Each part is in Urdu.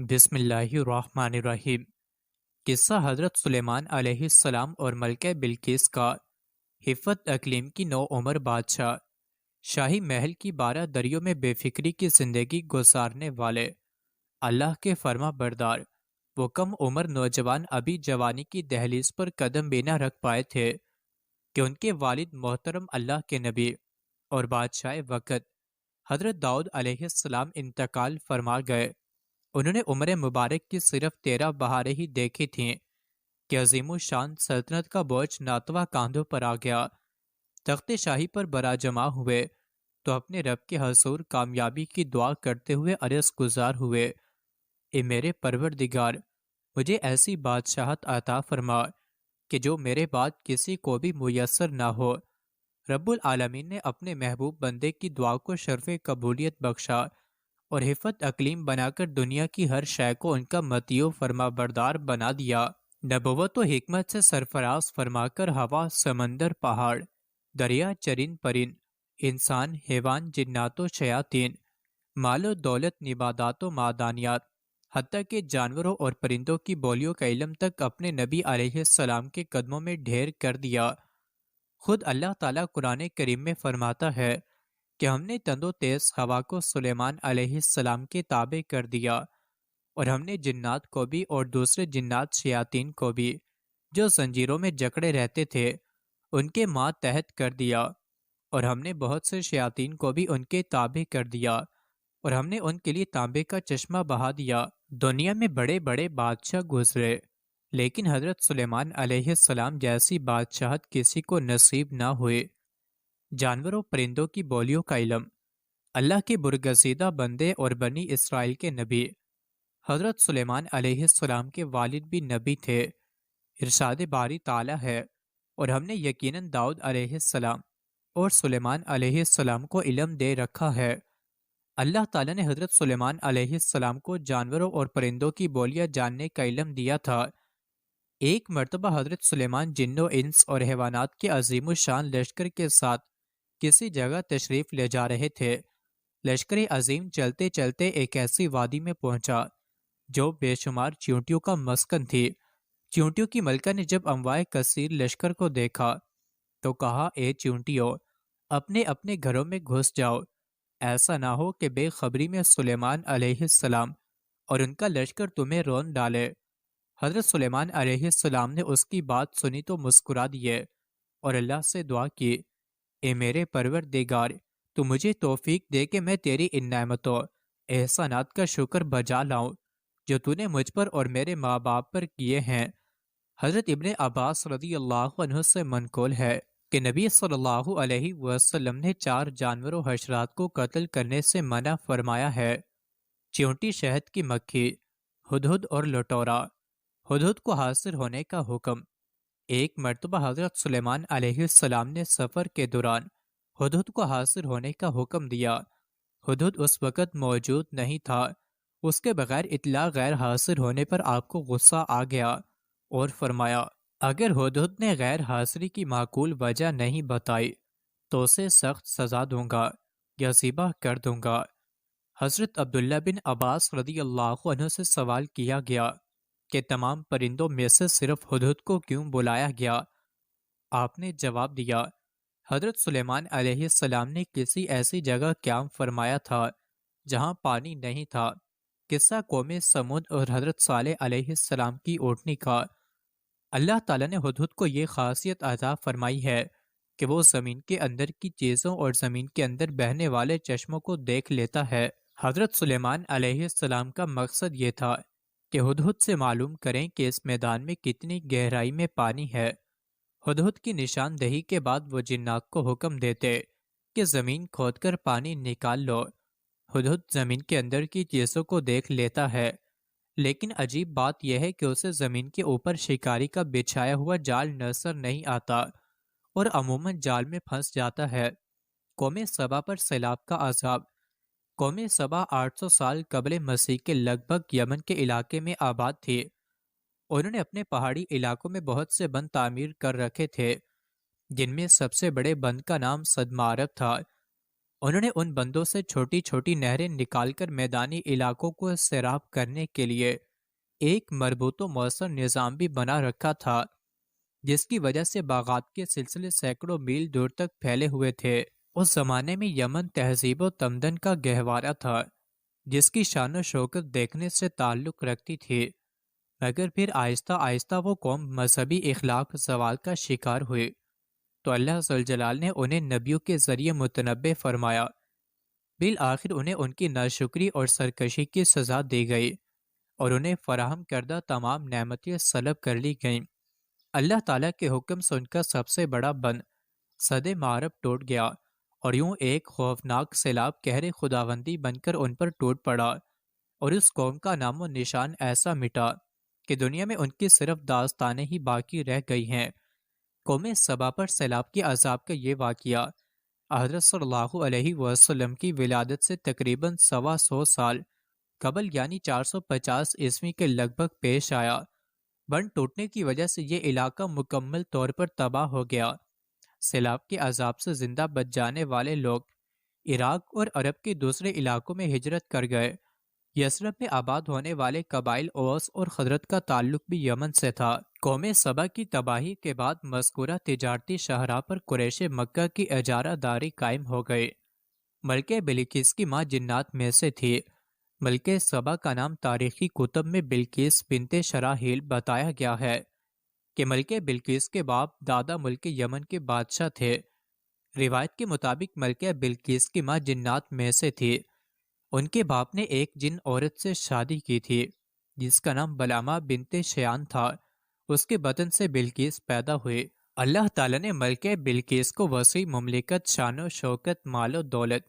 بسم اللہ الرحمن الرحیم۔ قصہ حضرت سلیمان علیہ السلام اور ملکہ بلقیس کا۔ حفت اقلیم کی نو عمر بادشاہ، شاہی محل کی 12 دریوں میں بے فکری کی زندگی گزارنے والے، اللہ کے فرما بردار، وہ کم عمر نوجوان ابھی جوانی کی دہلیز پر قدم بھی نہ رکھ پائے تھے کہ ان کے والد محترم اللہ کے نبی اور بادشاہ وقت حضرت داؤد علیہ السلام انتقال فرما گئے۔ انہوں نے عمر مبارک کی صرف 13 بہاریں ہی دیکھی تھیں کہ عظیم الشان سلطنت کا بوجھ ناتواں کاندھوں پر آ گیا۔ تخت شاہی پر براجمع ہوئے تو اپنے رب کے حضور کامیابی کی دعا کرتے ہوئے عرض گزار ہوئے، اے میرے پروردگار، مجھے ایسی بادشاہت عطا فرما کہ جو میرے بعد کسی کو بھی میسر نہ ہو۔ رب العالمین نے اپنے محبوب بندے کی دعا کو شرف قبولیت بخشا اور حفت اقلیم بنا کر دنیا کی ہر شے کو ان کا مطیع و فرما بردار بنا دیا۔ نبوت و حکمت سے سرفراز فرما کر ہوا، سمندر، پہاڑ، دریا، چرند پرند، انسان، حیوان، جنات و شیاطین، مال و دولت، نباتات و معدنیات، حتیٰ کہ جانوروں اور پرندوں کی بولیوں کا علم تک اپنے نبی علیہ السلام کے قدموں میں ڈھیر کر دیا۔ خود اللہ تعالیٰ قرآن کریم میں فرماتا ہے کہ ہم نے تند و تیز ہوا کو سلیمان علیہ السلام کے تابع کر دیا، اور ہم نے جنات کو بھی اور دوسرے جنات شیاطین کو بھی جو زنجیروں میں جکڑے رہتے تھے ان کے ماتحت کر دیا، اور ہم نے بہت سے شیاطین کو بھی ان کے تابع کر دیا، اور ہم نے ان کے لیے تانبے کا چشمہ بہا دیا۔ دنیا میں بڑے بڑے بادشاہ گزرے، لیکن حضرت سلیمان علیہ السلام جیسی بادشاہت کسی کو نصیب نہ ہوئے۔ جانوروں پرندوں کی بولیوں کا علم، اللہ کے برگزیدہ بندے اور بنی اسرائیل کے نبی حضرت سلیمان علیہ السلام کے والد بھی نبی تھے۔ ارشاد باری تعالیٰ ہے، اور ہم نے یقیناً داؤد علیہ السلام اور سلیمان علیہ السلام کو علم دے رکھا ہے۔ اللہ تعالیٰ نے حضرت سلیمان علیہ السلام کو جانوروں اور پرندوں کی بولیاں جاننے کا علم دیا تھا۔ ایک مرتبہ حضرت سلیمان جن و انس اور حیوانات کے عظیم الشان لشکر کے ساتھ کسی جگہ تشریف لے جا رہے تھے۔ لشکر عظیم چلتے چلتے ایک ایسی وادی میں پہنچا جو بے شمار چیونٹیوں کا مسکن تھی۔ چیونٹیوں کی ملکہ نے جب انواع کثیر لشکر کو دیکھا تو کہا، اے چیونٹیوں، اپنے اپنے گھروں میں گھس جاؤ، ایسا نہ ہو کہ بے خبری میں سلیمان علیہ السلام اور ان کا لشکر تمہیں رون ڈالے۔ حضرت سلیمان علیہ السلام نے اس کی بات سنی تو مسکرا دیے اور اللہ سے دعا کی، اے میرے پروردگار، تو مجھے توفیق دے کہ میں تیری ان نعمتوں احسانات کا شکر بجا لاؤں جو تو نے مجھ پر اور میرے ماں باپ پر کیے ہیں۔ حضرت ابن عباس رضی اللہ عنہ سے منقول ہے کہ نبی صلی اللہ علیہ وسلم نے 4 جانور و حشرات کو قتل کرنے سے منع فرمایا ہے: چیونٹی، شہد کی مکھی، ہدہد اور لٹورا۔ ہدہد کو حاضر ہونے کا حکم۔ ایک مرتبہ حضرت سلیمان علیہ السلام نے سفر کے دوران ہدہد کو حاضر ہونے کا حکم دیا۔ ہدہد اس وقت موجود نہیں تھا۔ اس کے بغیر اطلاع غیر حاضر ہونے پر آپ کو غصہ آ گیا اور فرمایا، اگر ہدہد نے غیر حاضری کی معقول وجہ نہیں بتائی تو اسے سخت سزا دوں گا یا ذبح کر دوں گا۔ حضرت عبداللہ بن عباس رضی اللہ عنہ سے سوال کیا گیا کہ تمام پرندوں میں سے صرف ہدہد کو کیوں بلایا گیا؟ آپ نے جواب دیا، حضرت سلیمان علیہ السلام نے کسی ایسی جگہ قیام فرمایا تھا جہاں پانی نہیں تھا۔ قصہ قوم سمود اور حضرت صالح علیہ السلام کی اونٹنی کا۔ اللہ تعالیٰ نے ہدہد کو یہ خاصیت عطا فرمائی ہے کہ وہ زمین کے اندر کی چیزوں اور زمین کے اندر بہنے والے چشموں کو دیکھ لیتا ہے۔ حضرت سلیمان علیہ السلام کا مقصد یہ تھا کہ ہدہد سے معلوم کریں کہ اس میدان میں کتنی گہرائی میں پانی ہے۔ ہدہد کی نشاندہی کے بعد وہ جنات کو حکم دیتے کہ زمین کھود کر پانی نکال لو۔ ہدہد زمین کے اندر کی چیزوں کو دیکھ لیتا ہے، لیکن عجیب بات یہ ہے کہ اسے زمین کے اوپر شکاری کا بچھایا ہوا جال نظر نہیں آتا اور عموماً جال میں پھنس جاتا ہے۔ قوم سبا پر سیلاب کا عذاب۔ قوم سبا 800 سال قبل مسیح کے لگ بھگ یمن کے علاقے میں آباد تھی۔ انہوں نے اپنے پہاڑی علاقوں میں بہت سے بند تعمیر کر رکھے تھے، جن میں سب سے بڑے بند کا نام سدمارگ تھا۔ انہوں نے ان بندوں سے چھوٹی چھوٹی نہریں نکال کر میدانی علاقوں کو سیراب کرنے کے لیے ایک مربوط و مؤثر نظام بھی بنا رکھا تھا، جس کی وجہ سے باغات کے سلسلے سینکڑوں میل دور تک پھیلے ہوئے تھے۔ اس زمانے میں یمن تہذیب و تمدن کا گہوارہ تھا، جس کی شان و شوکت دیکھنے سے تعلق رکھتی تھی، مگر پھر آہستہ آہستہ وہ قوم مذہبی اخلاق زوال کا شکار ہوئی، تو اللہ ذوالجلال نے انہیں نبیوں کے ذریعے متنبع فرمایا۔ بالآخر انہیں ان کی ناشکری اور سرکشی کی سزا دی گئی اور انہیں فراہم کردہ تمام نعمتیں سلب کر لی گئیں۔ اللہ تعالیٰ کے حکم سے ان کا سب سے بڑا بند سد معرب ٹوٹ گیا، اور یوں ایک خوفناک سیلاب قہر خداوندی بن کر ان پر ٹوٹ پڑا، اور اس قوم کا نام و نشان ایسا مٹا کہ دنیا میں ان کی صرف داستانیں ہی باقی رہ گئی ہیں۔ قوم سبا پر سیلاب کے عذاب کا یہ واقعہ حضرت صلی اللہ علیہ وسلم کی ولادت سے تقریباً 125 سال قبل یعنی 450 عیسوی کے لگ بھگ پیش آیا۔ بند ٹوٹنے کی وجہ سے یہ علاقہ مکمل طور پر تباہ ہو گیا۔ سیلاب کے عذاب سے زندہ بچ جانے والے لوگ عراق اور عرب کے دوسرے علاقوں میں ہجرت کر گئے۔ یثرب میں آباد ہونے والے قبائل اوس اور خزرج کا تعلق بھی یمن سے تھا۔ قوم سبا کی تباہی کے بعد مذکورہ تجارتی شاہراہ پر قریش مکہ کی اجارہ داری قائم ہو گئی۔ ملکہ بلقیس کی ماں جنات میں سے تھی۔ ملکہ سبا کا نام تاریخی کتب میں بلقیس بنت شراحیل بتایا گیا ہے کہ ملکہ بلقیس کے باپ دادا ملک یمن کے بادشاہ تھے۔ روایت کے مطابق ملکہ بلقیس کی ماں جنات میں سے تھی۔ ان کے باپ نے ایک جن عورت سے شادی کی تھی جس کا نام بلامہ بنت شیان تھا۔ اس کے بدن سے بلقیس پیدا ہوئی۔ اللہ تعالیٰ نے ملکہ بلقیس کو وسیع مملکت، شان و شوکت، مال و دولت،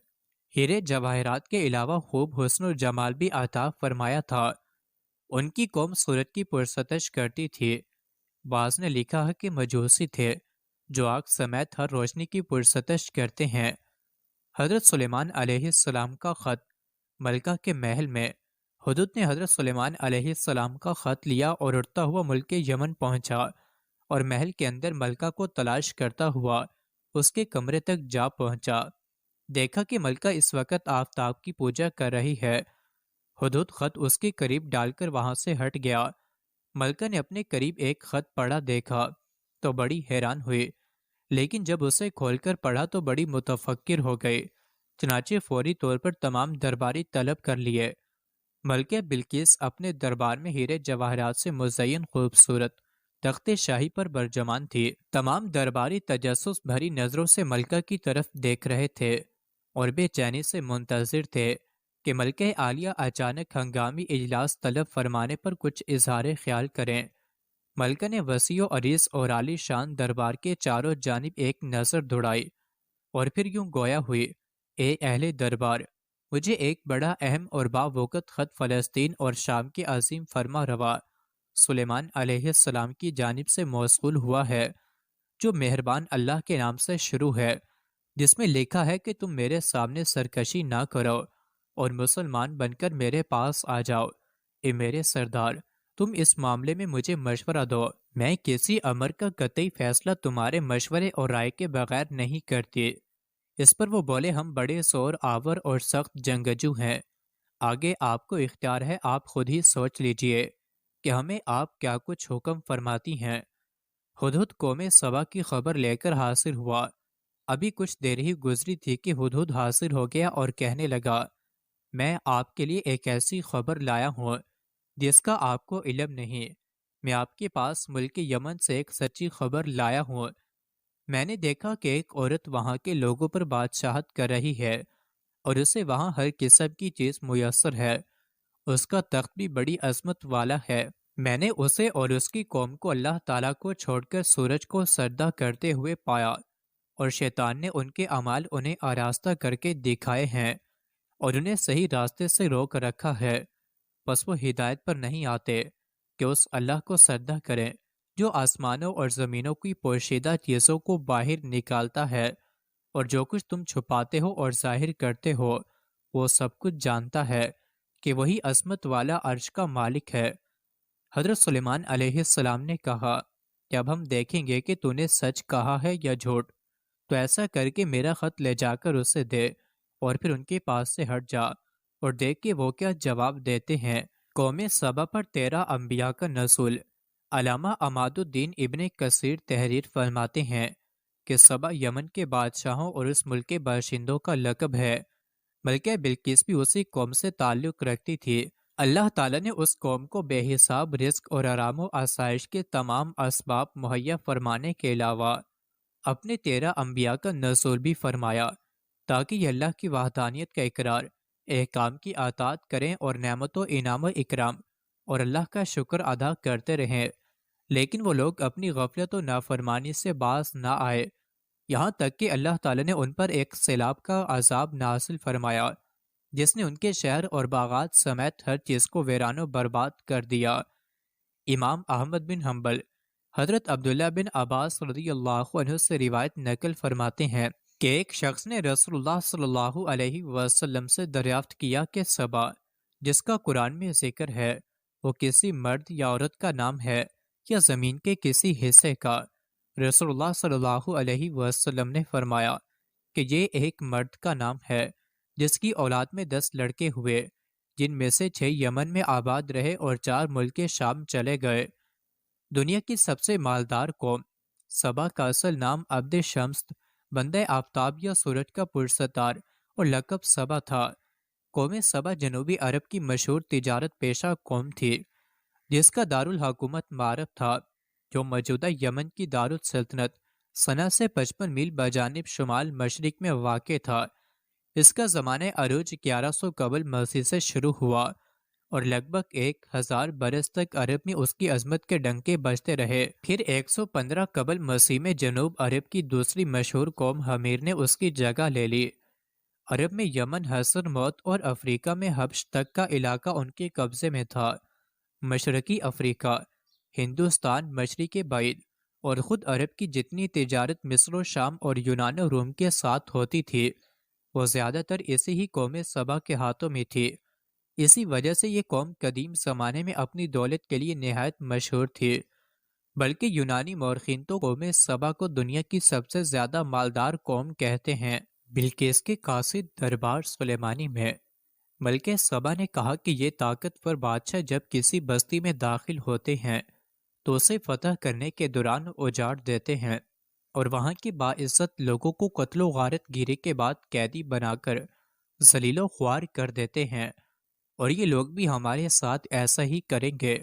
ہیرے جواہرات کے علاوہ خوب حسن و جمال بھی عطا فرمایا تھا۔ ان کی قوم سورج کی پرستش کرتی تھی۔ بعض نے لکھا ہے کہ مجوسی تھے جو آگ سمیت ہر روشنی کی پرستش کرتے ہیں۔ حضرت سلیمان علیہ السلام کا خط ملکہ کے محل میں۔ حدود نے حضرت سلیمان علیہ السلام کا خط لیا اور اڑتا ہوا ملک یمن پہنچا، اور محل کے اندر ملکہ کو تلاش کرتا ہوا اس کے کمرے تک جا پہنچا۔ دیکھا کہ ملکہ اس وقت آفتاب کی پوجا کر رہی ہے۔ حدود خط اس کے قریب ڈال کر وہاں سے ہٹ گیا۔ ملکہ نے اپنے قریب ایک خط پڑھا دیکھا تو بڑی حیران ہوئی، لیکن جب اسے کھول کر پڑھا تو بڑی متفکر ہو گئی۔ چنانچہ فوری طور پر تمام درباری طلب کر لیے۔ ملکہ بلقیس اپنے دربار میں ہیرے جواہرات سے مزین خوبصورت تخت شاہی پر برجمان تھی۔ تمام درباری تجسس بھری نظروں سے ملکہ کی طرف دیکھ رہے تھے اور بے چینی سے منتظر تھے کہ ملکہ عالیہ اچانک ہنگامی اجلاس طلب فرمانے پر کچھ اظہار خیال کریں۔ ملکہ نے وسیع و عریض اور عالی شان دربار کے چاروں جانب ایک نظر دوڑائی اور پھر یوں گویا ہوئی: اے اہل دربار، مجھے ایک بڑا اہم اور باوقت خط فلسطین اور شام کے عظیم فرما روا سلیمان علیہ السلام کی جانب سے موصول ہوا ہے، جو مہربان اللہ کے نام سے شروع ہے، جس میں لکھا ہے کہ تم میرے سامنے سرکشی نہ کرو اور مسلمان بن کر میرے پاس آ جاؤ۔ اے میرے سردار، تم اس معاملے میں مجھے مشورہ دو۔ میں کسی امر کا قطعی فیصلہ تمہارے مشورے اور رائے کے بغیر نہیں کرتی۔ اس پر وہ بولے: ہم بڑے زور آور اور سخت جنگجو ہیں، آگے آپ کو اختیار ہے، آپ خود ہی سوچ لیجئے کہ ہمیں آپ کیا کچھ حکم فرماتی ہیں۔ ہدہد قوم سبا کی خبر لے کر حاضر ہوا۔ ابھی کچھ دیر ہی گزری تھی کہ ہدہد حاضر ہو گیا اور کہنے لگا: میں آپ کے لیے ایک ایسی خبر لایا ہوں جس کا آپ کو علم نہیں۔ میں آپ کے پاس ملک یمن سے ایک سچی خبر لایا ہوں۔ میں نے دیکھا کہ ایک عورت وہاں کے لوگوں پر بادشاہت کر رہی ہے اور اسے وہاں ہر قسم کی چیز میسر ہے۔ اس کا تخت بھی بڑی عظمت والا ہے۔ میں نے اسے اور اس کی قوم کو اللہ تعالیٰ کو چھوڑ کر سورج کو سجدہ کرتے ہوئے پایا، اور شیطان نے ان کے اعمال انہیں آراستہ کر کے دکھائے ہیں اور انہیں صحیح راستے سے روک رکھا ہے۔ پس وہ ہدایت پر نہیں آتے کہ اس اللہ کو سجدہ کریں جو آسمانوں اور زمینوں کی پوشیدہ چیزوں کو باہر نکالتا ہے، اور جو کچھ تم چھپاتے ہو اور ظاہر کرتے ہو وہ سب کچھ جانتا ہے کہ وہی عظمت والا عرش کا مالک ہے۔ حضرت سلیمان علیہ السلام نے کہا کہ اب ہم دیکھیں گے کہ تو نے سچ کہا ہے یا جھوٹ، تو ایسا کر کے میرا خط لے جا کر اسے دے اور پھر ان کے پاس سے ہٹ جا اور دیکھ کہ وہ کیا جواب دیتے ہیں۔ قوم سبا پر 13 انبیاء کا نزول۔ علامہ عماد الدین ابن کثیر تحریر فرماتے ہیں کہ سبا یمن کے بادشاہوں اور اس ملک کے باشندوں کا لقب ہے۔ ملکہ بلقیس بھی اسی قوم سے تعلق رکھتی تھی۔ اللہ تعالیٰ نے اس قوم کو بے حساب رزق اور آرام و آسائش کے تمام اسباب مہیا فرمانے کے علاوہ اپنے 13 انبیاء کا نزول بھی فرمایا تاکہ یہ اللہ کی وحدانیت کا اقرار، احکام کی اطاعت کریں اور نعمت و انعام و اکرام اور اللہ کا شکر ادا کرتے رہیں، لیکن وہ لوگ اپنی غفلت و نافرمانی سے باز نہ آئے، یہاں تک کہ اللہ تعالیٰ نے ان پر ایک سیلاب کا عذاب نازل فرمایا جس نے ان کے شہر اور باغات سمیت ہر چیز کو ویران و برباد کر دیا۔ امام احمد بن حنبل حضرت عبداللہ بن عباس رضی اللہ عنہ سے روایت نقل فرماتے ہیں کہ ایک شخص نے رسول اللہ صلی اللہ علیہ وسلم سے دریافت کیا کہ سبا جس کا قرآن میں ذکر ہے وہ کسی مرد یا عورت کا نام ہے یا زمین کے کسی حصے کا؟ رسول اللہ صلی اللہ علیہ وسلم نے فرمایا کہ یہ ایک مرد کا نام ہے جس کی اولاد میں 10 لڑکے ہوئے، جن میں سے 6 یمن میں آباد رہے اور 4 ملک شام چلے گئے۔ دنیا کی سب سے مالدار قوم سبا کا اصل نام عبد شمس بندہ آفتاب یا سورج کا پرستار اور لقب سبا تھا۔ قوم سبا جنوبی عرب کی مشہور تجارت پیشہ قوم تھی جس کا دارالحکومت معرب تھا، جو موجودہ یمن کی دارالسلطنت صنعا سے 55 میل بجانب شمال مشرق میں واقع تھا۔ اس کا زمانہ عروج 1100 قبل مسیح سے شروع ہوا اور لگ بھگ 1000 برس تک عرب میں اس کی عظمت کے ڈنکے بجتے رہے۔ پھر 115 قبل مسیح میں جنوب عرب کی دوسری مشہور قوم حمیر نے اس کی جگہ لے لی۔ عرب میں یمن، حضر موت اور افریقہ میں حبش تک کا علاقہ ان کے قبضے میں تھا۔ مشرقی افریقہ، ہندوستان، مشرق بعید اور خود عرب کی جتنی تجارت مصر و شام اور یونان و روم کے ساتھ ہوتی تھی وہ زیادہ تر اسی ہی قوم سبا کے ہاتھوں میں تھی۔ اسی وجہ سے یہ قوم قدیم زمانے میں اپنی دولت کے لیے نہایت مشہور تھی، بلکہ یونانی مورخین تو قوم سبا کو دنیا کی سب سے زیادہ مالدار قوم کہتے ہیں۔ بلقیس کے قاصد دربار سلیمانی میں ملکہ سبا نے کہا کہ یہ طاقتور بادشاہ جب کسی بستی میں داخل ہوتے ہیں تو اسے فتح کرنے کے دوران اجاڑ دیتے ہیں اور وہاں کے باعزت لوگوں کو قتل و غارت گیری کے بعد قیدی بنا کر ذلیل و خوار کر دیتے ہیں، اور یہ لوگ بھی ہمارے ساتھ ایسا ہی کریں گے۔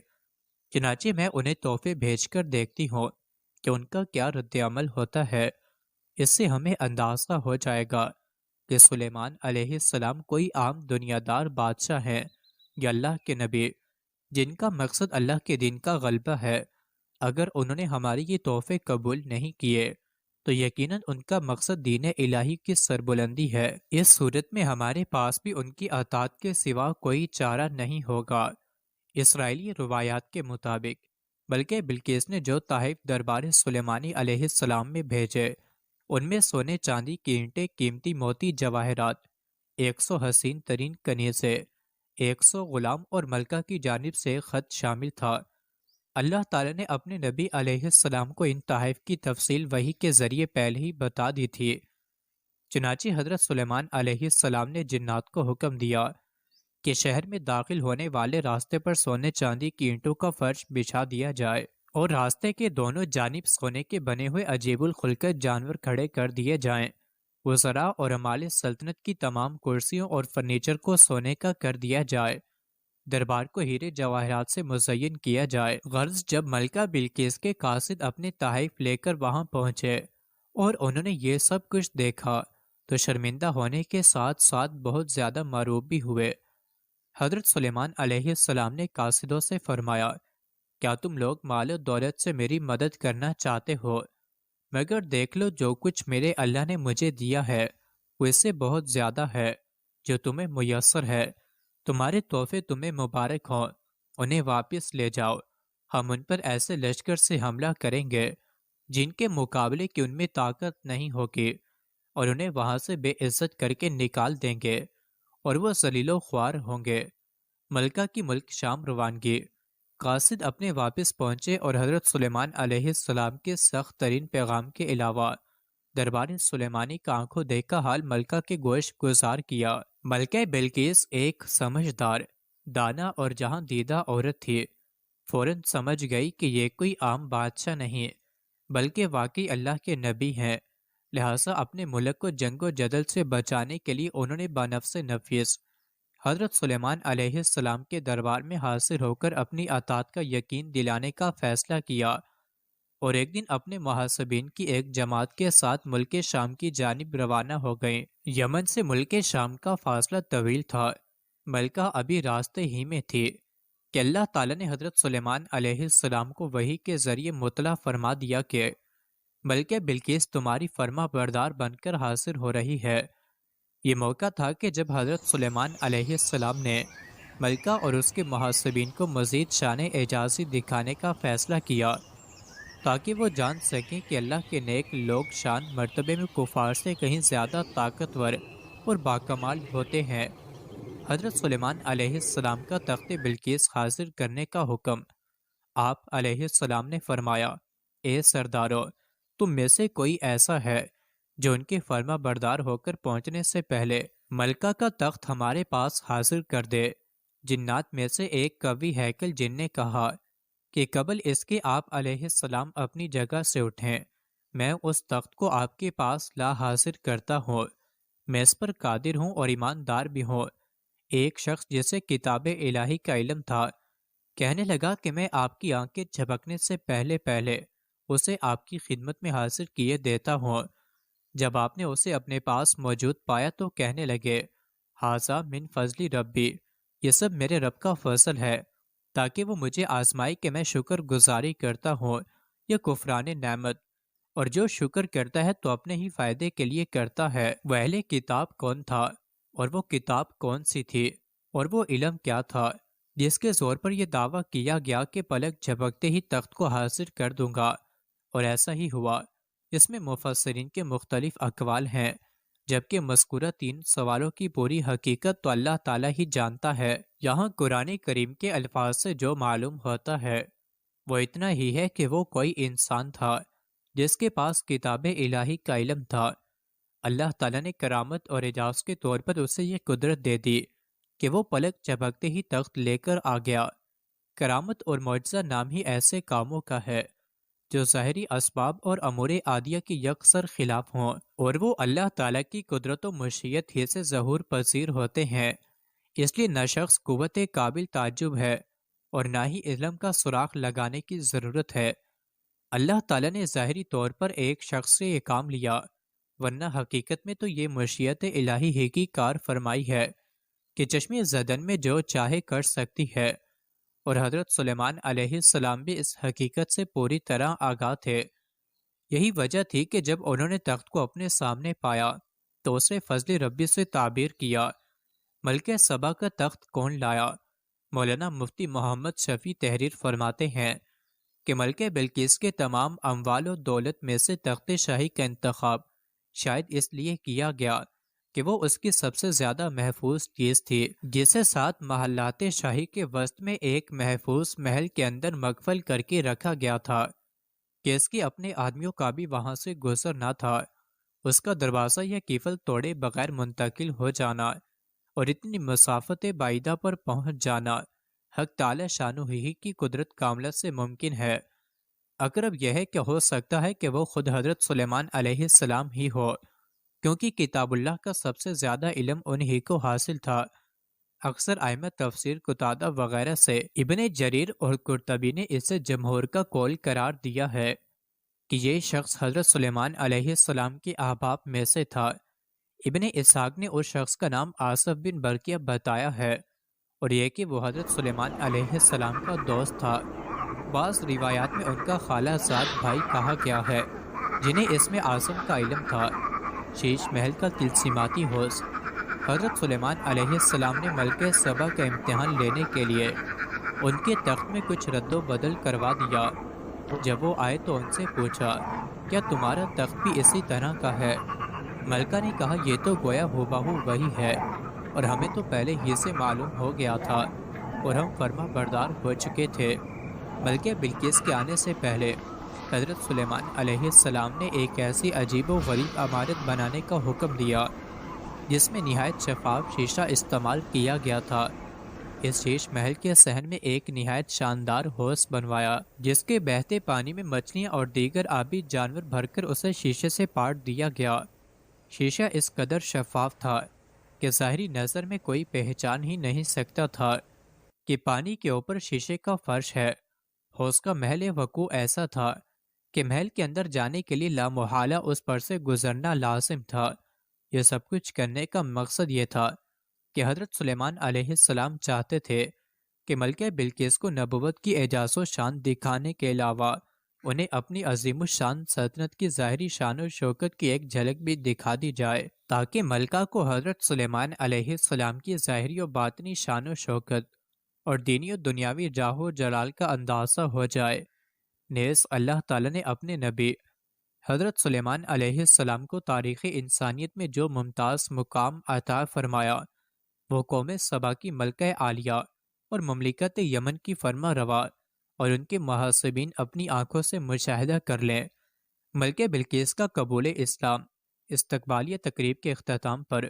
چنانچہ میں انہیں تحفے بھیج کر دیکھتی ہوں کہ ان کا کیا رد عمل ہوتا ہے، اس سے ہمیں اندازہ ہو جائے گا کہ سلیمان علیہ السلام کوئی عام دنیا دار بادشاہ ہیں یا اللہ کے نبی جن کا مقصد اللہ کے دین کا غلبہ ہے۔ اگر انہوں نے ہماری یہ تحفے قبول نہیں کیے تو یقیناً ان کا مقصد دین الہی کی سربلندی ہے۔ اس صورت میں ہمارے پاس بھی ان کی اطاعت کے سوا کوئی چارہ نہیں ہوگا۔ اسرائیلی روایات کے مطابق بلکہ بلقیس نے جو تحائف دربار سلیمانی علیہ السلام میں بھیجے ان میں سونے چاندی کی اینٹیں، قیمتی موتی جواہرات، 100 حسین ترین کنیزیں، 100 غلام اور ملکہ کی جانب سے خط شامل تھا۔ اللہ تعالیٰ نے اپنے نبی علیہ السلام کو ان تحائف کی تفصیل وحی کے ذریعے پہلے ہی بتا دی تھی۔ چنانچہ حضرت سلیمان علیہ السلام نے جنات کو حکم دیا کہ شہر میں داخل ہونے والے راستے پر سونے چاندی کی اینٹوں کا فرش بچھا دیا جائے اور راستے کے دونوں جانب سونے کے بنے ہوئے عجیب الخلقت جانور کھڑے کر دیے جائیں۔ وزراء اور عمال سلطنت کی تمام کرسیوں اور فرنیچر کو سونے کا کر دیا جائے۔ دربار کو ہیرے جواہرات سے مزین کیا جائے۔ غرض جب ملکہ بلقیس کے قاصد اپنے تحائف لے کر وہاں پہنچے اور انہوں نے یہ سب کچھ دیکھا تو شرمندہ ہونے کے ساتھ ساتھ بہت زیادہ مغروب بھی ہوئے۔ حضرت سلیمان علیہ السلام نے قاصدوں سے فرمایا، کیا تم لوگ مال و دولت سے میری مدد کرنا چاہتے ہو؟ مگر دیکھ لو جو کچھ میرے اللہ نے مجھے دیا ہے وہ اس سے بہت زیادہ ہے جو تمہیں میسر ہے۔ تمہارے تحفے تمہیں مبارک ہوں، انہیں واپس لے جاؤ۔ ہم ان پر ایسے لشکر سے حملہ کریں گے جن کے مقابلے کی ان میں طاقت نہیں ہوگی، اور انہیں وہاں سے بے عزت کر کے نکال دیں گے اور وہ ذلیل و خوار ہوں گے۔ ملکہ کی ملک شام روانگی۔ قاصد اپنے واپس پہنچے اور حضرت سلیمان علیہ السلام کے سخت ترین پیغام کے علاوہ دربار سلیمانی کا آنکھوں دیکھا حال ملکہ کے گوش گزار کیا۔ ملکہ بلقیس ایک سمجھدار، دانا اور جہاں دیدہ عورت تھی۔ فوراً سمجھ گئی کہ یہ کوئی عام بادشاہ نہیں بلکہ واقعی اللہ کے نبی ہیں، لہٰذا اپنے ملک کو جنگ و جدل سے بچانے کے لیے انہوں نے بنفس نفیس حضرت سلیمان علیہ السلام کے دربار میں حاضر ہو کر اپنی اطاعت کا یقین دلانے کا فیصلہ کیا، اور ایک دن اپنے محاسبین کی ایک جماعت کے ساتھ ملک شام کی جانب روانہ ہو گئے۔ یمن سے ملک شام کا فاصلہ طویل تھا۔ ملکہ ابھی راستے ہی میں تھی کہ اللہ تعالیٰ نے حضرت سلیمان علیہ السلام کو وحی کے ذریعے مطلع فرما دیا کہ ملکہ بلقیس تمہاری فرما بردار بن کر حاضر ہو رہی ہے۔ یہ موقع تھا کہ جب حضرت سلیمان علیہ السلام نے ملکہ اور اس کے محاسبین کو مزید شان اعجازی دکھانے کا فیصلہ کیا تاکہ وہ جان سکیں کہ اللہ کے نیک لوگ شان مرتبے میں کفار سے کہیں زیادہ طاقتور اور باکمال ہوتے ہیں۔ حضرت سلیمان علیہ السلام کا تخت بلقیس حاضر کرنے کا حکم آپ علیہ السلام نے فرمایا، اے سردارو، تم میں سے کوئی ایسا ہے جو ان کے فرما بردار ہو کر پہنچنے سے پہلے ملکہ کا تخت ہمارے پاس حاضر کر دے؟ جنات میں سے ایک قوی ہیکل جن نے کہا کہ قبل اس کے آپ علیہ السلام اپنی جگہ سے اٹھیں، میں اس تخت کو آپ کے پاس لا حاضر کرتا ہوں، میں اس پر قادر ہوں اور ایماندار بھی ہوں۔ ایک شخص جسے کتاب الہی کا علم تھا کہنے لگا کہ میں آپ کی آنکھیں جھپکنے سے پہلے اسے آپ کی خدمت میں حاضر کیے دیتا ہوں۔ جب آپ نے اسے اپنے پاس موجود پایا تو کہنے لگے، ھذا من فضل ربی، یہ سب میرے رب کا فضل ہے تاکہ وہ مجھے آزمائے کہ میں شکر گزاری کرتا ہوں یا کفران نعمت، اور جو شکر کرتا ہے تو اپنے ہی فائدے کے لیے کرتا ہے۔ وہ اہل کتاب کون تھا اور وہ کتاب کون سی تھی اور وہ علم کیا تھا جس کے زور پر یہ دعویٰ کیا گیا کہ پلک جھپکتے ہی تخت کو حاضر کر دوں گا؟ اور ایسا ہی ہوا۔ اس میں مفسرین کے مختلف اقوال ہیں، جبکہ مذکورہ 3 سوالوں کی پوری حقیقت تو اللہ تعالیٰ ہی جانتا ہے۔ یہاں قرآن کریم کے الفاظ سے جو معلوم ہوتا ہے وہ اتنا ہی ہے کہ وہ کوئی انسان تھا جس کے پاس کتاب الہی کا علم تھا۔ اللہ تعالیٰ نے کرامت اور اعجاز کے طور پر اسے یہ قدرت دے دی کہ وہ پلک جھپکتے ہی تخت لے کر آ گیا۔ کرامت اور معجزہ نام ہی ایسے کاموں کا ہے جو ظاہری اسباب اور امور عادیہ کی یکسر خلاف ہوں، اور وہ اللہ تعالیٰ کی قدرت و مشیت ہی سے ظہور پذیر ہوتے ہیں۔ اس لیے نہ شخص قوت قابل تعجب ہے اور نہ ہی علم کا سراغ لگانے کی ضرورت ہے۔ اللہ تعالیٰ نے ظاہری طور پر ایک شخص سے یہ کام لیا، ورنہ حقیقت میں تو یہ مشیت الہی ہی کی کار فرمائی ہے کہ چشم زدن میں جو چاہے کر سکتی ہے، اور حضرت سلیمان علیہ السلام بھی اس حقیقت سے پوری طرح آگاہ تھے۔ یہی وجہ تھی کہ جب انہوں نے تخت کو اپنے سامنے پایا تو اسے فضل ربی سے تعبیر کیا۔ ملکہ سبا کا تخت کون لایا؟ مولانا مفتی محمد شفیع تحریر فرماتے ہیں کہ ملکہ بلقیس کے تمام اموال و دولت میں سے تخت شاہی کا انتخاب شاید اس لیے کیا گیا کہ وہ اس کی سب سے زیادہ محفوظ چیز تھی، جسے 7 محلات شاہی کے وسط میں ایک محفوظ محل کے اندر مقفل کر کے رکھا گیا تھا کہ اس کے اپنے آدمیوں کا بھی وہاں سے گزر نہ تھا۔ اس کا دروازہ یا کیفل توڑے بغیر منتقل ہو جانا اور اتنی مسافت بعیدہ پر پہنچ جانا حق تعالی شانہ ہی کی قدرت کاملہ سے ممکن ہے۔ اقرب یہ ہے کہ ہو سکتا ہے کہ وہ خود حضرت سلیمان علیہ السلام ہی ہو، کیونکہ کتاب اللہ کا سب سے زیادہ علم انہی کو حاصل تھا۔ اکثر ائمہ تفسیر قتادہ وغیرہ سے ابن جریر اور قرطبی نے اسے جمہور کا قول قرار دیا ہے کہ یہ شخص حضرت سلیمان علیہ السلام کے احباب میں سے تھا۔ ابن اسحاق نے اس شخص کا نام آصف بن برقیہ بتایا ہے، اور یہ کہ وہ حضرت سلیمان علیہ السلام کا دوست تھا۔ بعض روایات میں ان کا خالہ زاد بھائی کہا گیا ہے جنہیں اس میں اعظم کا علم تھا۔ شیش محل کا تلسیماتی ہوس۔ حضرت سلیمان علیہ السلام نے ملکہ سبا کا امتحان لینے کے لیے ان کے تخت میں کچھ رد و بدل کروا دیا۔ جب وہ آئے تو ان سے پوچھا، کیا تمہارا تخت بھی اسی طرح کا ہے؟ ملکہ نے کہا، یہ تو گویا ہو بہو وہی ہے، اور ہمیں تو پہلے ہی سے معلوم ہو گیا تھا اور ہم فرما بردار ہو چکے تھے۔ ملکہ بلقیس کے آنے سے پہلے حضرت سلیمان علیہ السلام نے ایک ایسی عجیب و غریب عمارت بنانے کا حکم دیا جس میں نہایت شفاف شیشہ استعمال کیا گیا تھا۔ اس شیش محل کے صحن میں ایک نہایت شاندار حوض بنوایا جس کے بہتے پانی میں مچھلیاں اور دیگر آبی جانور بھر کر اسے شیشے سے پاٹ دیا گیا۔ شیشہ اس قدر شفاف تھا کہ ظاہری نظر میں کوئی پہچان ہی نہیں سکتا تھا کہ پانی کے اوپر شیشے کا فرش ہے۔ حوض کا محل وقوع ایسا تھا کہ محل کے اندر جانے کے لیے لامحالہ اس پر سے گزرنا لازم تھا۔ یہ سب کچھ کرنے کا مقصد یہ تھا کہ حضرت سلیمان علیہ السلام چاہتے تھے کہ ملکہ بلقیس کو نبوت کی اعجاز و شان دکھانے کے علاوہ انہیں اپنی عظیم الشان سلطنت کی ظاہری شان و شوکت کی ایک جھلک بھی دکھا دی جائے، تاکہ ملکہ کو حضرت سلیمان علیہ السلام کی ظاہری و باطنی شان و شوکت اور دینی و دنیاوی جاہ و جلال کا اندازہ ہو جائے۔ نیز اللہ تعالیٰ نے اپنے نبی حضرت سلیمان علیہ السلام کو تاریخ انسانیت میں جو ممتاز مقام عطا فرمایا وہ قوم سبا کی ملکہ عالیہ اور مملکت یمن کی فرما روا اور ان کے محاسبین اپنی آنکھوں سے مشاہدہ کر لیں۔ ملکہ بلقیس کا قبول اسلام۔ استقبالیہ تقریب کے اختتام پر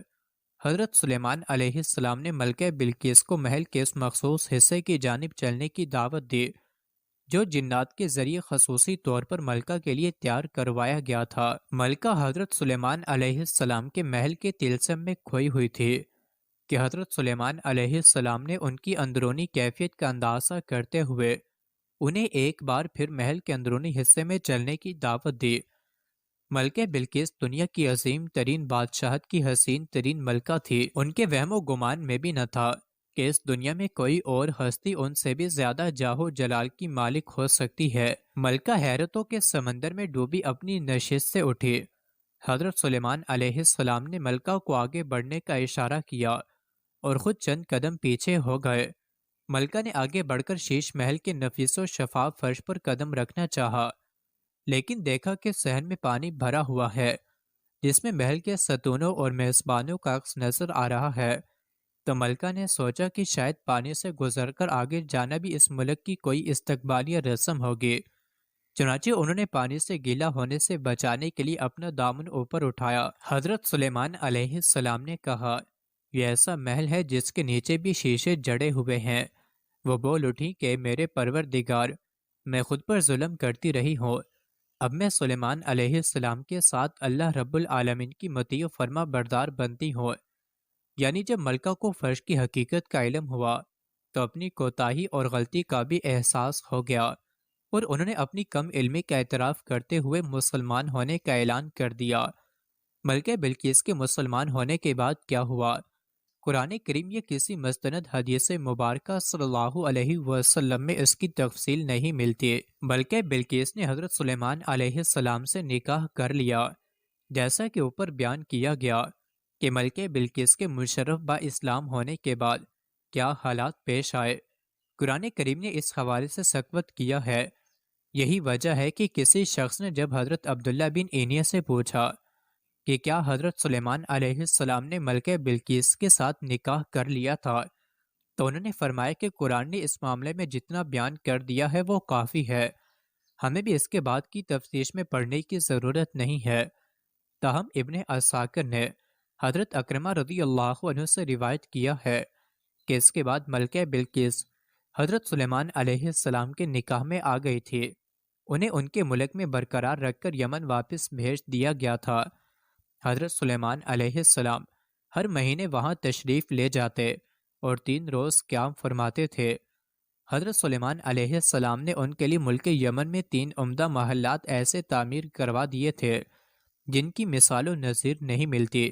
حضرت سلیمان علیہ السلام نے ملکہ بلقیس کو محل کے اس مخصوص حصے کی جانب چلنے کی دعوت دی جو جنات کے ذریعے خصوصی طور پر ملکہ کے لیے تیار کروایا گیا تھا۔ ملکہ حضرت سلیمان علیہ السلام کے محل کے طلسم میں کھوئی ہوئی تھی کہ حضرت سلیمان علیہ السلام نے ان کی اندرونی کیفیت کا اندازہ کرتے ہوئے انہیں ایک بار پھر محل کے اندرونی حصے میں چلنے کی دعوت دی۔ ملکہ بلقیس دنیا کی عظیم ترین بادشاہت کی حسین ترین ملکہ تھی۔ ان کے وہم و گمان میں بھی نہ تھا کہ اس دنیا میں کوئی اور ہستی ان سے بھی زیادہ جاہ و جلال کی مالک ہو سکتی ہے۔ ملکہ حیرتوں کے سمندر میں ڈوبی اپنی نشست سے اٹھی۔ حضرت سلیمان علیہ السلام نے ملکہ کو آگے بڑھنے کا اشارہ کیا اور خود چند قدم پیچھے ہو گئے۔ ملکہ نے آگے بڑھ کر شیش محل کے نفیس و شفاف فرش پر قدم رکھنا چاہا، لیکن دیکھا کہ صحن میں پانی بھرا ہوا ہے جس میں محل کے ستونوں اور میزبانوں کا عکس نظر آ رہا ہے۔ تو ملکہ نے سوچا کہ شاید پانی سے گزر کر آگے جانا بھی اس ملک کی کوئی استقبالیہ رسم ہوگی۔ چنانچہ انہوں نے پانی سے گیلا ہونے سے بچانے کے لیے اپنا دامن اوپر اٹھایا۔ حضرت سلیمان علیہ السلام نے کہا، یہ ایسا محل ہے جس کے نیچے بھی شیشے جڑے ہوئے ہیں۔ وہ بول اٹھی کہ میرے پروردگار، میں خود پر ظلم کرتی رہی ہوں، اب میں سلیمان علیہ السلام کے ساتھ اللہ رب العالمین کی مطیع و فرما بردار بنتی ہوں۔ یعنی جب ملکہ کو فرش کی حقیقت کا علم ہوا تو اپنی کوتاہی اور غلطی کا بھی احساس ہو گیا اور انہوں نے اپنی کم علمی کا اعتراف کرتے ہوئے مسلمان ہونے کا اعلان کر دیا۔ ملکہ بلقیس کے مسلمان ہونے کے بعد کیا ہوا؟ قرآن کریم یا کسی مستند حدیث مبارکہ صلی اللہ علیہ وسلم میں اس کی تفصیل نہیں ملتی، بلکہ بلقیس نے حضرت سلیمان علیہ السلام سے نکاح کر لیا۔ جیسا کہ اوپر بیان کیا گیا کہ ملکہ بلقیس کے مشرف با اسلام ہونے کے بعد کیا حالات پیش آئے، قرآن کریم نے اس حوالے سے سکوت کیا ہے۔ یہی وجہ ہے کہ کسی شخص نے جب حضرت عبداللہ بن اینیہ سے پوچھا کہ کیا حضرت سلیمان علیہ السلام نے ملکہ بلقیس کے ساتھ نکاح کر لیا تھا، تو انہوں نے فرمایا کہ قرآن نے اس معاملے میں جتنا بیان کر دیا ہے وہ کافی ہے، ہمیں بھی اس کے بعد کی تفتیش میں پڑھنے کی ضرورت نہیں ہے۔ تاہم ابن عساکر نے حضرت اکرمہ رضی اللہ عنہ سے روایت کیا ہے کہ اس کے بعد ملکہ بلقیس حضرت سلیمان علیہ السلام کے نکاح میں آ گئی تھی۔ انہیں ان کے ملک میں برقرار رکھ کر یمن واپس بھیج دیا گیا تھا۔ حضرت سلیمان علیہ السلام ہر مہینے وہاں تشریف لے جاتے اور 3 روز قیام فرماتے تھے۔ حضرت سلیمان علیہ السلام نے ان کے لیے ملک یمن میں 3 عمدہ محلات ایسے تعمیر کروا دیے تھے جن کی مثال و نظیر نہیں ملتی۔